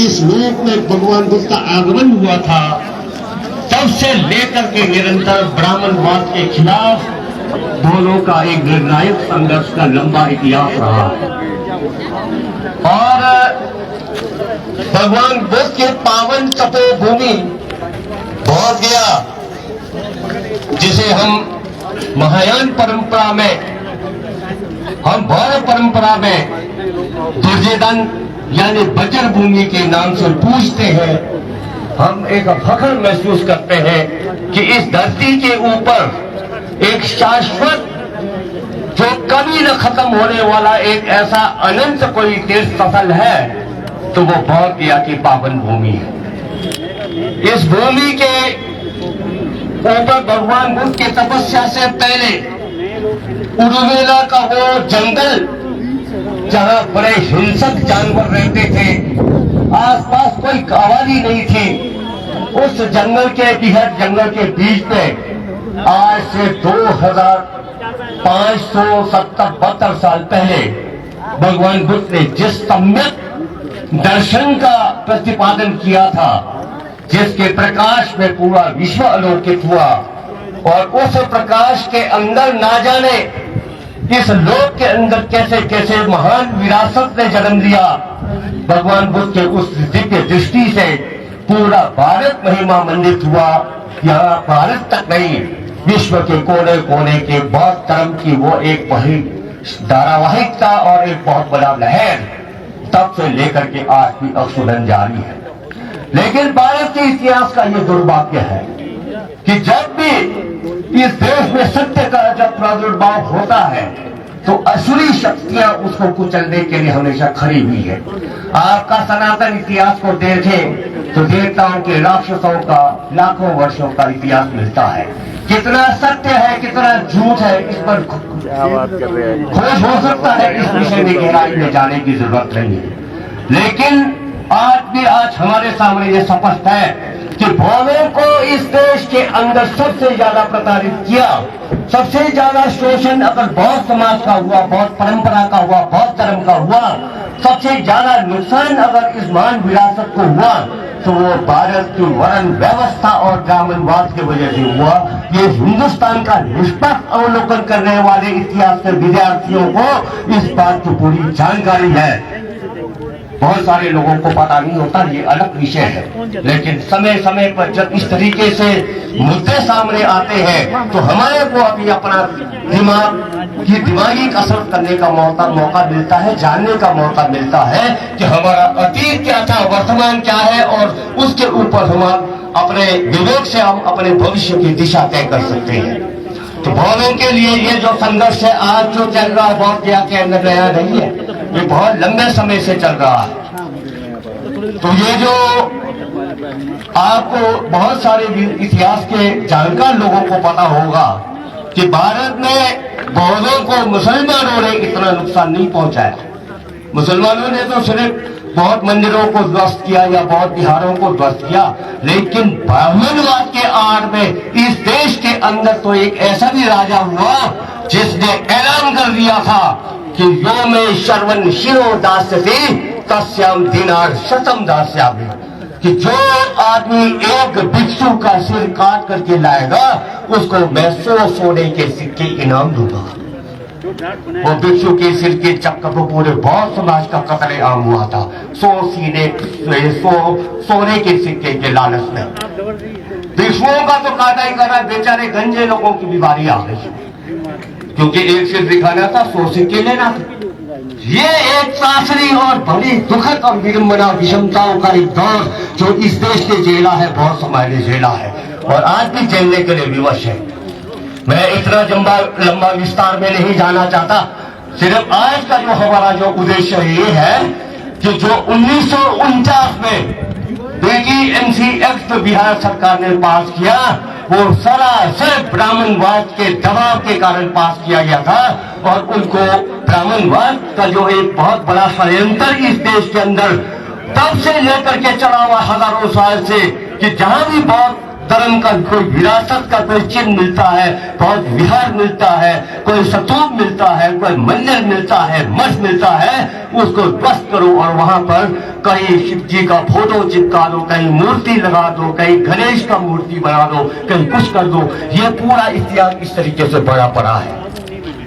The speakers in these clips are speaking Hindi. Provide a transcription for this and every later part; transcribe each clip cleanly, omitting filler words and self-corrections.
इस लोक में भगवान बुद्ध का आगमन हुआ था, तब से लेकर के निरंतर ब्राह्मणवाद के खिलाफ दोनों का एक निर्णायक संघर्ष का लंबा इतिहास रहा। और भगवान बुद्ध के पावन तपोभूमि बौद्ध गया, जिसे हम महायान परंपरा में, हम बौद्ध परंपरा में दुर्योधन यानी बज्र भूमि के नाम से पूछते हैं। हम एक फख्र महसूस करते हैं कि इस धरती के ऊपर एक शाश्वत, जो कभी न खत्म होने वाला एक ऐसा अनंत कोई तीर्थ स्थल है तो वो बौद्ध गया की पावन भूमि है। इस भूमि के ऊपर भगवान बुद्ध की तपस्या से पहले उरुवेला का वो जंगल, जहां बड़े हिंसक जानवर रहते थे, आसपास कोई आबादी नहीं थी, उस जंगल के बिहट जंगल के बीच में आज से 2572 साल पहले भगवान बुद्ध ने जिस सम्यक दर्शन का प्रतिपादन किया था, जिसके प्रकाश में पूरा विश्व आलोकित हुआ, और उस प्रकाश के अंदर ना जाने इस लोक के अंदर कैसे कैसे महान विरासत ने जन्म लिया। भगवान बुद्ध के उस दिव्य दृष्टि से पूरा भारत महिमा मंडित हुआ। यहाँ भारत तक नहीं, विश्व के कोने कोने के बौद्ध धर्म की वो एक बड़ी धारावाहिकता और एक बहुत बड़ा लहर तब से लेकर के आज भी अक्षुभन जारी है। लेकिन भारत के इतिहास का ये दुर्भाग्य है कि जब भी इस देश में सत्य का जब प्रादुर्भाव होता है तो असुरी शक्तियां उसको कुचलने के लिए हमेशा खड़ी हुई है। आपका सनातन इतिहास को देखें तो देवताओं के राक्षसों का लाखों वर्षों का इतिहास मिलता है। कितना सत्य है कितना झूठ है इस पर खोज हो सकता है, इस विषय में गहराई में जाने की जरूरत नहीं है। लेकिन आज हमारे सामने ये स्पष्ट है कि बौद्धों को इस देश के अंदर सबसे ज्यादा प्रताड़ित किया, सबसे ज्यादा शोषण अगर बौद्ध समाज का हुआ, बौद्ध परंपरा का हुआ, बौद्ध धर्म का हुआ, सबसे ज्यादा नुकसान अगर इस महान विरासत को हुआ तो वो भारत की वर्ण व्यवस्था और ब्राह्मणवाद की वजह से हुआ। ये हिंदुस्तान का निष्पक्ष अवलोकन करने वाले इतिहास के विद्यार्थियों को इस बात की पूरी जानकारी है। बहुत सारे लोगों को पता नहीं होता, ये अलग विषय है। लेकिन समय समय पर जब इस तरीके से मुद्दे सामने आते हैं तो हमारे को अभी अपना दिमागी कसरत करने का मौका मिलता है, जानने का मौका मिलता है कि हमारा अतीत क्या था, वर्तमान क्या है, और उसके ऊपर हम अपने विवेक से हम अपने भविष्य की दिशा तय कर सकते हैं। तो बौद्धों के लिए ये जो संघर्ष है आज जो चल रहा है बौद्ध गया के अंदर नया नहीं है, ये बहुत लंबे समय से चल रहा है। तो ये जो आपको बहुत सारे इतिहास के जानकार लोगों को पता होगा कि भारत में बौद्धों को मुसलमानों ने इतना नुकसान नहीं पहुंचाया। मुसलमानों ने तो सिर्फ बहुत मंदिरों को ध्वस्त किया या बहुत बिहारों को ध्वस्त किया, लेकिन ब्राह्मणवाद के आड़ में इस देश के अंदर तो एक ऐसा भी राजा हुआ जिसने ऐलान कर दिया था कि यो में शर्वन शिरो दास्यति तस्याम दिनार शतम दास्यामि, कि जो आदमी एक भिक्षु का सिर काट करके लाएगा उसको मैं 100 सोने के सिक्के इनाम दूंगा। वो भिक्षु के सिर के चक्कर को पूरे बौद्ध समाज का कत्लेआम हुआ था 100 सोने के सिक्के के लालच में। भिक्षुओं का तो काटा ही करा, बेचारे गंजे लोगों की बीमारी आ गई, क्योंकि एक सिर दिखाना था 100 सिक्के लेना था। ये एक शास्त्रीय और बड़ी दुखद और विडंबना विषमताओं का एक दौर जो इस देश के झेला है, बहुत समाज ने झेला है और आज भी झेलने के लिए विवश है। मैं इतना लंबा विस्तार में नहीं जाना चाहता, सिर्फ आज का जो हमारा जो उद्देश्य ये है कि जो 1949 में BTMC एक्ट बिहार सरकार ने पास किया वो सरासर ब्राह्मणवाद के दबाव के कारण पास किया गया था, और उनको ब्राह्मणवाद का जो एक बहुत बड़ा षड्यंत्र इस देश के अंदर तब से लेकर के चला हुआ हजारों साल से कि जहां भी धर्म का कोई विरासत का कोई चिन्ह मिलता है, बौद्ध विहार मिलता है, कोई स्तूप मिलता है, कोई मंदिर मिलता है, मठ मिलता है, उसको ध्वस्त करो और वहां पर कहीं शिव जी का फोटो चिपका दो, कहीं मूर्ति लगा दो, कहीं गणेश का मूर्ति बना दो, कहीं कुछ कर दो। ये पूरा इतिहास इस तरीके से बड़ा पड़ा है।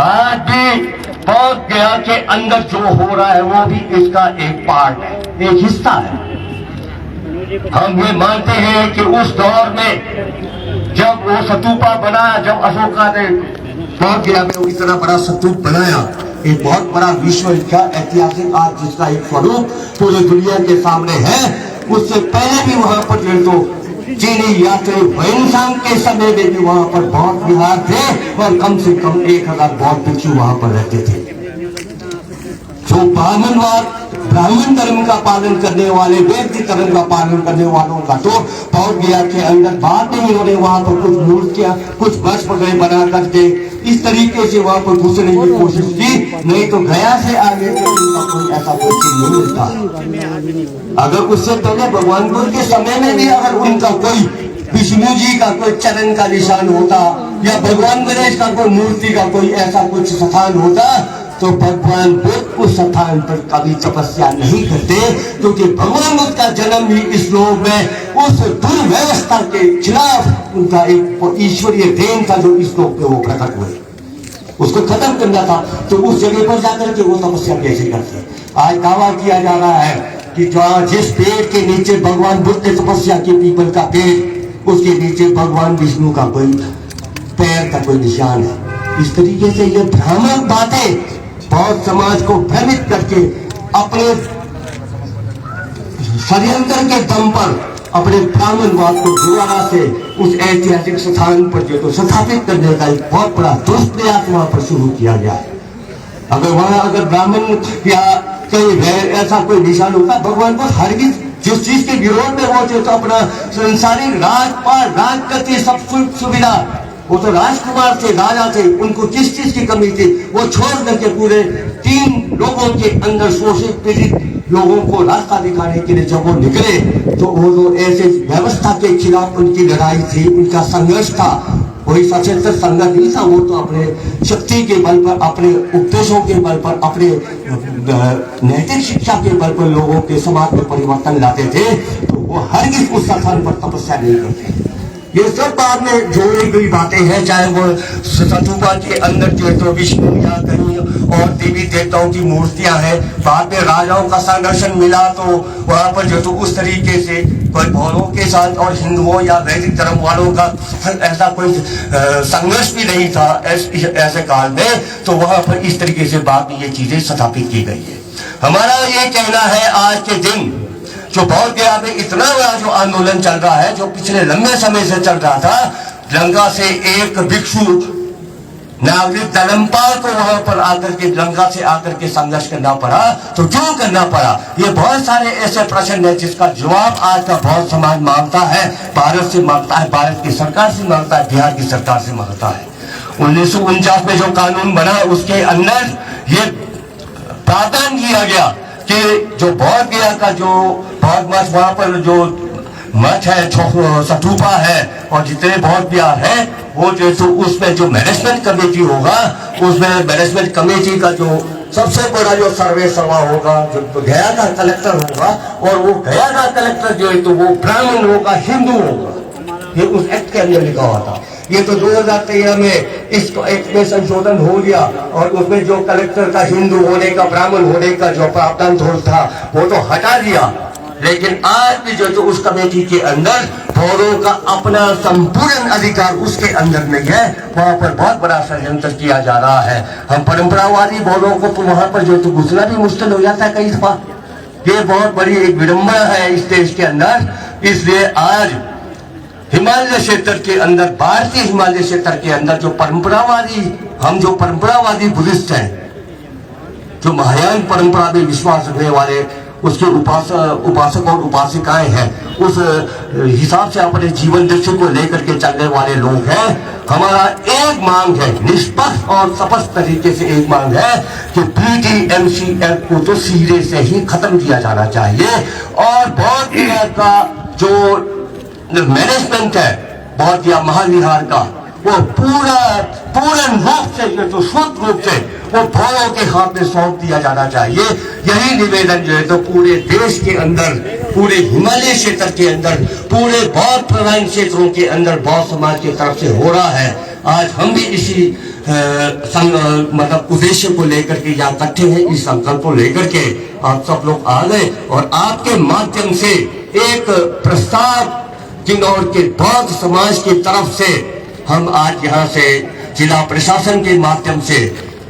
आज भी बौद्ध गया के अंदर जो हो रहा है वो भी इसका एक पार्ट है, एक हिस्सा है। हम ये मानते हैं कि उस दौर में जब वो स्तूपा बना, जब अशोका ने बौद्ध गया में इतना बड़ा स्तूप बनाया, एक बहुत बड़ा विश्व विख्यात ऐतिहासिक आज जिसका एक स्वरूप पूरी दुनिया के सामने है, उससे पहले भी वहां पर जो चीनी यात्री वैनसांग के समय में भी वहां पर बौद्ध विहार थे और कम से कम 1000 बौद्ध भिक्षु वहां पर रहते थे। जो ब्राह्मण धर्म का पालन करने वाले, वैदिक धर्म का पालन करने वालों का तो बौद्ध गया के अंदर बात नहीं हो रही। वहां पर कुछ मूर्तियां, कुछ बस वगैरह बना करके इस तरीके से वहां पर घुसने की कोशिश की, नहीं तो गया से आगे कोई ऐसा कोई चीज नहीं मिलता। अगर उससे पहले भगवान बुद्ध के समय में भी अगर उनका कोई विष्णु जी का कोई चरण का निशान होता या भगवान गणेश का कोई मूर्ति का कोई ऐसा कुछ स्थान होता तो भगवान बुद्ध उस स्थान पर कभी तपस्या नहीं करते, क्योंकि भगवान बुद्ध का जन्म ही इस लोक में उस दुर्व्यवस्था के खिलाफ उनका एक ईश्वरीय देन था जो इस लोक में वो प्रकट हुए, उसको खत्म करना था। तो उस जगह पर जाकर के वो तपस्या कैसे करते। आज दावा किया जा रहा है कि जिस पेड़ के नीचे भगवान बुद्ध ने तपस्या की, पीपल का पेड़, उसके नीचे भगवान विष्णु का कोई पैर का कोई निशान है। इस तरीके से ये भ्रामक बातें बौद्ध समाज को भ्रमित करके अपने षड्यंत्र के दम पर अपने ब्राह्मणवाद को दोबारा से उस ऐतिहासिक स्थान पर जो तो स्थापित करने का एक बहुत बड़ा दुष्प्रयास वहां पर शुरू किया गया है। अगर ब्राह्मण या कहीं ऐसा कोई निशान होता, भगवान को हर जिस चीज के विरोध में वो जो तो अपना संसारिक राज करती सब सुविधा, वो तो राजकुमार थे, राजा थे, उनको किस चीज की कमी थी, वो छोड़ करके पूरे 3 लोगों के अंदर शोषित पीड़ित लोगों को रास्ता दिखाने के लिए जब वो निकले तो वो जो ऐसे व्यवस्था के खिलाफ उनकी लड़ाई थी, उनका संघर्ष था, वही सशस्त्र संघर्ष नहीं था। वो तो अपने शक्ति के बल पर, अपने उपदेशों के बल पर, अपने नैतिक शिक्षा के बल पर लोगों के समाज में परिवर्तन लाते थे। तो वो हरगिज़ उस स्थान पर तपस्या नहीं करते। ये सब बाद में जोड़ी गई बातें हैं, चाहे वो स्तूपा के अंदर जो तो विष्णु या कहीं और देवी देवताओं की मूर्तियां हैं। बाद में राजाओं का संघर्षण मिला तो वहां पर जो तो उस तरीके से कोई बौद्धों के साथ और हिंदुओं या वैदिक धर्म वालों का ऐसा कोई संघर्ष भी नहीं था ऐसे काल में, तो वहां पर इस तरीके से बाद में ये चीजें स्थापित की गई है। हमारा ये कहना है आज के दिन जो बौद्ध गया में इतना बड़ा जो आंदोलन चल रहा है, जो पिछले लंबे समय से चल रहा था, लंका से एक भिक्षु नागरिक धर्मपाल को वहां पर आकर के लंका से आकर के संघर्ष करना पड़ा। तो क्यों करना पड़ा? ये बहुत सारे ऐसे प्रश्न है जिसका जवाब आज का बौद्ध समाज मांगता है, भारत से मांगता है, भारत की सरकार से मांगता है, बिहार की सरकार से मांगता है। 1949 में जो कानून बना उसके अंदर ये प्रावधान किया गया कि जो बौद्ध गया का जो बौद्ध मठ, वहां पर जो मठ है, स्तूपा है और जितने बौद्ध विहार है, वो जो तो उसमें जो मैनेजमेंट कमेटी होगा, उसमें मैनेजमेंट कमेटी का जो सबसे बड़ा जो सर्वे सभा होगा, जो गया का कलेक्टर होगा, और वो गया का कलेक्टर जो है तो वो ब्राह्मण होगा, हिंदू होगा। ये उस एक्ट के अंदर लिखा हुआ था। ये तो 2013 में इसको एक्ट में संशोधन हो गया और उसमें जो कलेक्टर का हिंदू होने का, ब्राह्मण होने का जो प्रावधान था वो तो हटा दिया। लेकिन आज भी जो तो उस कमेटी के अंदर बौद्धों का अपना संपूर्ण अधिकार उसके अंदर नहीं है। वहां पर बहुत बड़ा षड्यंत्र किया जा रहा है। हम परंपरावादी बौद्धों को तो वहां पर जो तो घुसना भी मुश्किल हो जाता है कई दफा। ये बहुत बड़ी एक विडंबना है इस देश के अंदर। इसलिए आज हिमालय क्षेत्र के अंदर, भारतीय हिमालय क्षेत्र के अंदर जो परंपरावादी बुद्धिस्ट हैं, जो महायान परंपरा में विश्वास रखने वाले, उसके उपासक और उपासिकाएं हैं, उस हिसाब से अपने जीवन दृश्य को लेकर के चलने वाले लोग हैं। हमारा एक मांग है, निष्पक्ष और स्पष्ट तरीके से एक मांग है कि BTMCL को तो सिरे से ही खत्म किया जाना चाहिए और बौद्ध का जो जो मैनेजमेंट है बहुत या महाविहार का, वो पूर्ण रूप से जो शुद्ध रूप से वो भौरों के हाथ में सौंप दिया जाना चाहिए। यही निवेदन जो है तो पूरे देश के अंदर, पूरे हिमालय क्षेत्र के अंदर, पूरे बौद्ध प्रधान क्षेत्रों के अंदर बौद्ध समाज की तरफ से हो रहा है। आज हम भी इसी मतलब उद्देश्य को लेकर के यहाँ इकट्ठे हैं, इस संकल्प को लेकर के आप सब लोग आ गए और आपके माध्यम से एक प्रस्ताव किन्नौर के बौद्ध समाज की तरफ से हम आज यहाँ से जिला प्रशासन के माध्यम से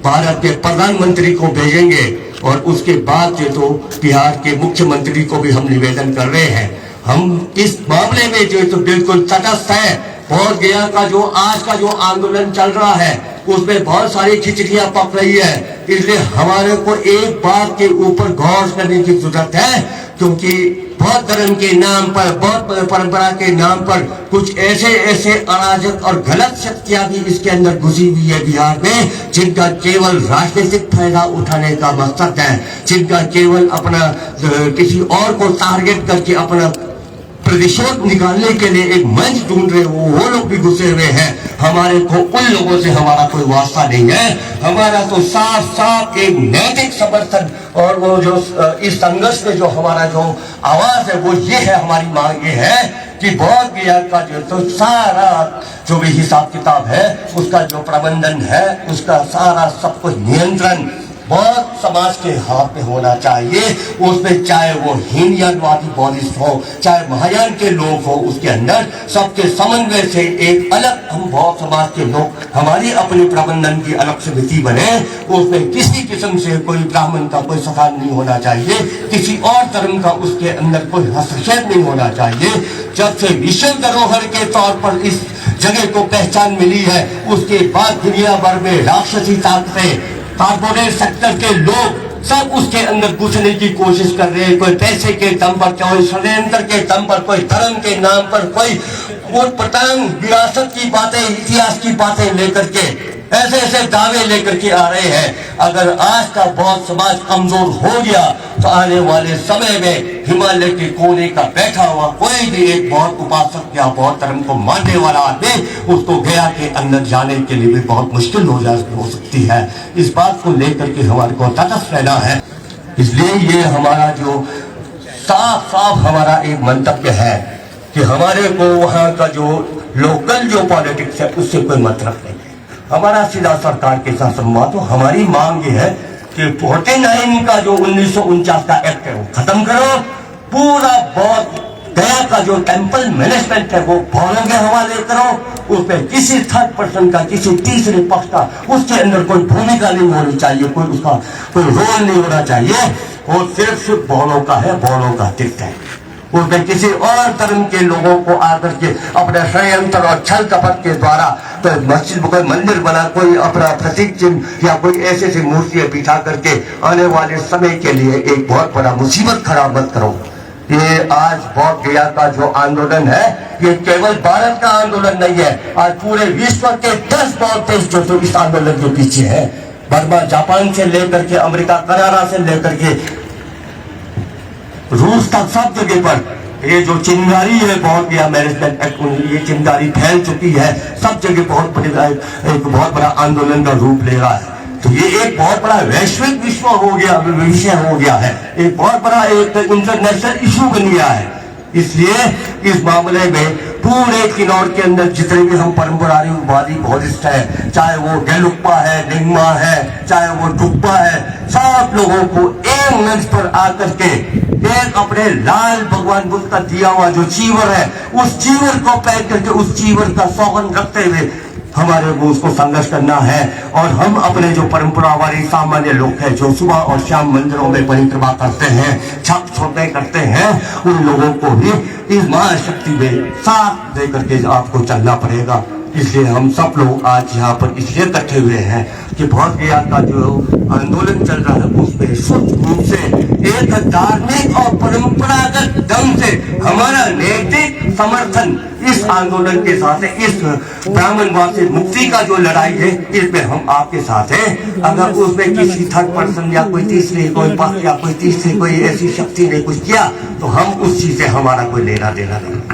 भारत के प्रधानमंत्री को भेजेंगे और उसके बाद जो तो बिहार के मुख्यमंत्री को भी हम निवेदन कर रहे हैं। हम इस मामले में जो तो बिल्कुल तटस्थ है। बौद्ध गया का जो आज का जो आंदोलन चल रहा है उसमें बहुत सारी खिचड़ियां पक रही है, इसलिए हमारे को एक बात के ऊपर गौर करने की जरूरत है, क्योंकि बौद्ध धर्म के नाम पर, बौद्ध परंपरा के नाम पर कुछ ऐसे अराजक और गलत शक्तियां भी इसके अंदर घुसी हुई है बिहार में, जिनका केवल राजनीतिक फायदा उठाने का मकसद है, जिनका केवल अपना किसी और को टारगेट करके अपना प्रतिशोध निकालने के लिए एक मंच ढूंढ रहे हो, वो लोग भी घुसे हुए हैं। हमारे को उन लोगों से हमारा कोई वास्ता नहीं है। हमारा तो साफ साफ एक नैतिक समर्थन और वो जो इस संघर्ष में जो हमारा जो आवाज है वो ये है, हमारी मांग ये है कि बौद्ध गया का जो तो सारा जो भी हिसाब किताब है, उसका जो प्रबंधन है, उसका सारा सब कुछ नियंत्रण बौद्ध समाज के हाथ में होना चाहिए। उसमें चाहे वो हीनयानवादी बौद्धिस्ट हो, चाहे महायान के लोग हो, उसके अंदर सबके समन्वय से एक अलग हम बौद्ध समाज के लोग हमारी अपनी प्रबंधन की अलग समिति बने। उसमें किसी किस्म से कोई ब्राह्मण का कोई स्थान नहीं होना चाहिए, किसी और धर्म का उसके अंदर कोई हस्तक्षेप नहीं होना चाहिए। जब से विश्व धरोहर के तौर पर इस जगह को पहचान मिली है, उसके बाद दुनिया भर में राक्षसी ताकतें, कॉर्पोरेट सेक्टर के लोग सब उसके अंदर घुसने की कोशिश कर रहे हैं। कोई पैसे के दम पर, कोई षड्यंत्र के दम पर, कोई धर्म के नाम पर, कोई उटपटांग विरासत की बातें, इतिहास की बातें लेकर के ऐसे दावे लेकर के आ रहे हैं। अगर आज का बौद्ध समाज कमजोर हो गया तो आने वाले समय में हिमालय के कोने का बैठा हुआ कोई भी एक बौद्ध उपासक या बौद्ध धर्म को मानने वाला आदमी, उसको गया के अंदर जाने के लिए भी बहुत मुश्किल हो सकती है। इस बात को लेकर के हमारे को तटस्थ रहना है। इसलिए ये हमारा जो साफ हमारा एक मंतव्य है कि हमारे को वहाँ का जो लोकल जो पॉलिटिक्स है उससे कोई मतलब नहीं। हमारा सीधा सरकार के साथ संवाद हो। हमारी मांग ये है कि 49 का जो 1949 का एक्ट है वो खत्म करो। पूरा बौद्ध गया का जो टेम्पल मैनेजमेंट है वो बौद्धों के हवाले करो। उसमें किसी थर्ड पर्सन का, किसी तीसरे पक्ष का उसके अंदर कोई भूमिका नहीं होनी चाहिए, कोई उसका कोई रोल नहीं होना चाहिए। वो सिर्फ बौद्धों का है, बौद्धों का तीर्थ है। उसमें किसी और धर्म के लोगों को आकर के अपने षड्यंत्र और छल कपट के द्वारा तो मस्जिद में कोई मंदिर बना, कोई अपना प्रतीक चिन्ह या कोई ऐसे मूर्तियां बिठा करके आने वाले समय के लिए एक बहुत बड़ा मुसीबत खड़ा मत करो। ये आज बौद्ध गया का जो आंदोलन है ये केवल भारत का आंदोलन नहीं है। आज पूरे विश्व के 10 बौद्ध देश जो तो इस आंदोलन के पीछे है। बर्मा, जापान से लेकर के अमेरिका, कनाडा से लेकर के रूस तक सब जगह पर ये जो चिंगारी है बौद्ध गया मैनेजमेंट एक्ट, ये चिंगारी फैल चुकी है सब जगह। एक बहुत बड़ा आंदोलन का रूप ले रहा है। तो ये एक बहुत बड़ा वैश्विक विषय हो गया है, एक बहुत बड़ा एक इंटरनेशनल इशू बन गया है। इसलिए इस मामले में पूरे किन्नौर के अंदर जितने भी हम परंपरावादी बौद्धिस्ट है, चाहे वो गेलुप्पा है, निंगमा है, चाहे वो डुप्पा है, सब लोगों को एक मंच पर आकर के एक अपने लाल भगवान बुद्ध का दिया हुआ जो चीवर है, उस चीवर को पहन करके उस चीवर का सौगंध रखते हुए हमारे को उसको संघर्ष करना है। और हम अपने जो परंपरावादी सामान्य लोग हैं जो सुबह और शाम मंदिरों में परिक्रमा करते हैं, छप छोटे करते हैं, उन लोगों को भी इस महाशक्ति में साथ दे करके आपको चलना पड़ेगा। इसलिए हम सब लोग आज यहाँ पर इसलिए इकट्ठे हुए हैं कि बौद्ध गया का जो आंदोलन चल रहा है उसमें शुद्ध रूप से एक धार्मिक और परंपरागत ढंग से हमारा नैतिक समर्थन इस आंदोलन के साथ है। इस ब्राह्मणवाद से मुक्ति का जो लड़ाई है इसमें हम आपके साथ हैं। अगर उसमें किसी थर्ड पर्सन या कोई तीसरे कोई पक्ष या कोई तीसरी कोई ऐसी शक्ति ने कुछ किया तो हम उस चीज से हमारा कोई लेना देना नहीं।